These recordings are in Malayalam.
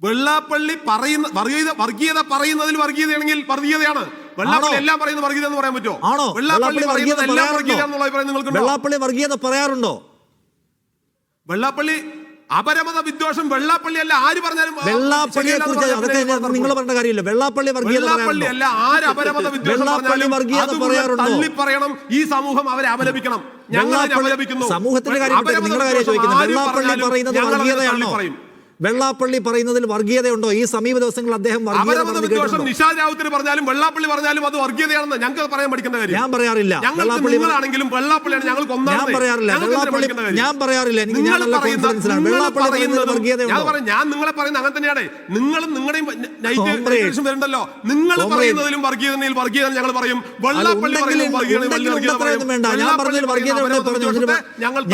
വെള്ളാപ്പള്ളി പറയുന്ന വർഗീയത പറയുന്നതിൽ വർഗീയതയാണെങ്കിൽ വർഗീയതയാണ്. വെള്ളാപ്പള്ളി എല്ലാം പറയുന്നത് വർഗീയത എന്ന് പറയാൻ പറ്റുമോ? ആണോ? വെള്ളാപ്പള്ളി പറയുന്നത് എല്ലാം വർഗീയത എന്നുള്ള അഭിപ്രായം നിങ്ങൾക്ക്? വെള്ളാപ്പള്ളി വർഗീയത പറയാറുണ്ടോ? വെള്ളാപ്പള്ളി അപരമത വിദ്വേഷം വെള്ളാപ്പള്ളി അല്ല ആര് പറഞ്ഞാലും വെള്ളാപ്പള്ളിയെ കുറിച്ച് അതൊക്കെ നിങ്ങൾ പറഞ്ഞ കാര്യമില്ല. വെള്ളാപ്പള്ളി വർഗീയത വെള്ളാപ്പള്ളി അല്ല ആര് അപരമത വിദ്വേഷം പറഞ്ഞാലും തള്ളി പറയണം. ഈ സമൂഹം അവരെ അപലപിക്കണം. ഞങ്ങൾ അപലപിക്കുന്നു. സമൂഹത്തിന്റെ കാര്യം നിങ്ങളുടെ കാര്യം ചോദിക്കുന്നത്. വെള്ളാപ്പള്ളി പറയുന്നത് വർഗീയതയാണോ? വെള്ളാപ്പള്ളി പറയുന്നതിൽ വർഗീയതയുണ്ടോ? ഈ സമീപ ദിവസങ്ങളിൽ അദ്ദേഹം നിഷാദ് റാവുത്തർ പറഞ്ഞാലും വെള്ളാപ്പള്ളി പറഞ്ഞാലും അത് വർഗീയതയാണെന്ന് ഞങ്ങൾക്ക് പറയാൻ പഠിക്കുന്ന കാര്യം. ഞാൻ പറയാറില്ല. നിങ്ങളാണെങ്കിലും വെള്ളാപ്പള്ളിയാണ് ഞങ്ങൾക്ക് ഞാൻ പറയാറില്ല. ഞാൻ പറയാറില്ല. എനിക്ക് ഞാൻ നല്ല കോൺഫിഡൻസിലാണ്. വെള്ളാപ്പള്ളി പറയുന്നത് വർഗീയതയുണ്ടോ? ഞാൻ നിങ്ങളെ പറയുന്നത് അങ്ങനെ തന്നെയാണ്. നിങ്ങളും നിങ്ങളുടെയും വരുന്നുണ്ടല്ലോ. നിങ്ങൾ പറയുന്നതിലും വർഗീയതയിൽ വർഗീയത ഞങ്ങൾ പറയും. വെള്ളാപ്പള്ളി വേണ്ട. ഞാൻ പറഞ്ഞതിൽ വർഗീയത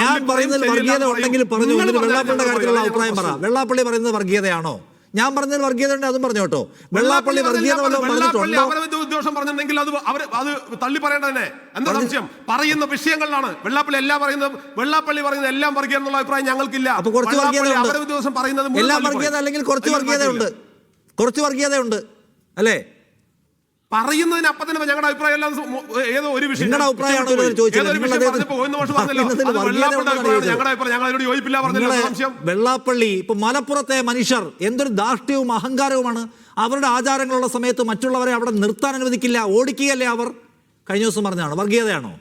ഞാൻ പറയുന്നതിൽ വർഗീയത ഉണ്ടെങ്കിൽ പറഞ്ഞു. വെള്ളാപ്പള്ളിയുടെ കാര്യത്തിലുള്ള അഭിപ്രായം പറ. വെള്ളാപ്പള്ളി പറയുന്നത് വർഗീയതയാണോ? ഞാൻ പറഞ്ഞതിൽ വർഗീയത ഉണ്ട്, അതും പറഞ്ഞോട്ടോ. വെള്ളാപ്പള്ളി വർഗീയത ഉദ്ദേശം പറഞ്ഞിട്ടുണ്ടെങ്കിൽ അത് തള്ളി പറയേണ്ടതന്നെ. എന്താ സംശയം? പറയുന്ന വിഷയങ്ങളിലാണ് വെള്ളാപ്പള്ളി എല്ലാം പറയുന്നത്. വെള്ളാപ്പള്ളി പറയുന്നത് എല്ലാം വർഗീയ എന്നുള്ള അഭിപ്രായം ഞങ്ങൾക്കില്ല. അപ്പൊ കുറച്ച് വർഗീയത പറയുന്നത് എല്ലാം വർഗീയത അല്ലെങ്കിൽ കുറച്ച് വർഗീയതയുണ്ട്. കുറച്ച് വർഗീയതയുണ്ട് അല്ലേ? പറയുന്നതിന് അപ്പൊ തന്നെ ഞങ്ങളുടെ അഭിപ്രായം ഏതോ ഒരു വിഷയം വെള്ളാപ്പള്ളി ഇപ്പൊ മലപ്പുറത്തെ മനുഷ്യർ എന്തൊരു ധാർഷ്ട്യവും അഹങ്കാരവുമാണ്. അവരുടെ ആചാരങ്ങളുള്ള സമയത്ത് മറ്റുള്ളവരെ അവിടെ നിർത്താൻ അനുവദിക്കില്ല, ഓടിക്കുകയല്ലേ അവർ? കഴിഞ്ഞ ദിവസം പറഞ്ഞതാണ്. വർഗീയതയാണോ?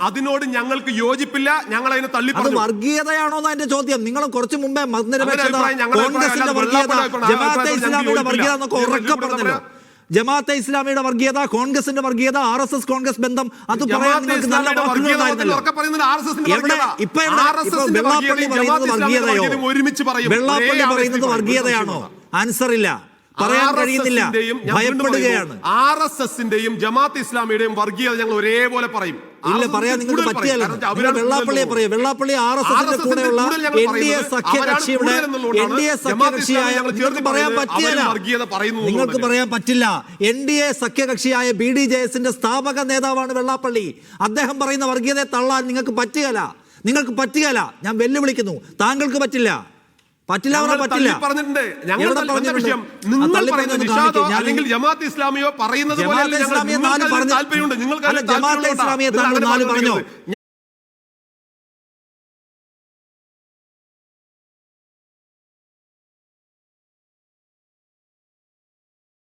അതിനോട് ഞങ്ങൾക്ക് യോജിപ്പില്ല. ഞങ്ങൾ അതിനെ തള്ളി. അത് വർഗീയതയാണോ എന്നാ എന്റെ ചോദ്യം. നിങ്ങൾ കുറച്ചു മുമ്പേ മതനിരപേക്ഷത, കോൺഗ്രസിന്റെ വർഗീയത, ജമാഅത്തെ ഇസ്ലാമിയുടെ വർഗീയത എന്നൊക്കെ ഉറക്കെ പറഞ്ഞല്ലോ. ജമാഅത്തെ ഇസ്ലാമിയുടെ വർഗീയത, കോൺഗ്രസിന്റെ വർഗീയത, RSS കോൺഗ്രസ് ബന്ധം, അത് പറയാൻ നിങ്ങൾക്ക് നല്ല വാക്കുകളുണ്ടായിരുന്നല്ലോ. ഇപ്പൊ വെള്ളാപ്പള്ളി പറയുന്നത് വർഗീയതയോ? വെള്ളാപ്പള്ളി പറയുന്നത് വർഗീയതയാണോ? ആൻസർ ഇല്ല, പറയാൻ കഴിയുന്നില്ല, ഭയപ്പെടുകയാണ്. RSSന്റെയും ജമാഅത്തെ ഇസ്ലാമിയുടെയും വർഗീയത ഞങ്ങൾ ഒരേപോലെ പറയും. ഇല്ല, പറയാൻ നിങ്ങൾക്ക് പറ്റിയല്ല. വെള്ളാപ്പള്ളിയെ പറയും. വെള്ളാപ്പള്ളി RSSന്റെ കൂടെയുള്ള NDA സഖ്യകക്ഷിയുടെ സഖ്യകക്ഷിയായ നിങ്ങൾക്ക് പറയാൻ പറ്റിയല്ല. നിങ്ങൾക്ക് പറയാൻ പറ്റില്ല. NDA സഖ്യകക്ഷിയായ BDJSന്റെ സ്ഥാപക നേതാവാണ് വെള്ളാപ്പള്ളി. അദ്ദേഹം പറയുന്ന വർഗീയതയെ തള്ളാൻ നിങ്ങൾക്ക് പറ്റുകയില്ല. നിങ്ങൾക്ക് പറ്റുകയില്ല. ഞാൻ വെല്ലുവിളിക്കുന്നു. താങ്കൾക്ക് പറ്റില്ല. പറ്റില്ല. പറഞ്ഞിട്ടുണ്ട്. അല്ലെങ്കിൽ ജമാഅത്തെ ഇസ്ലാമിയോ പറയുന്നത്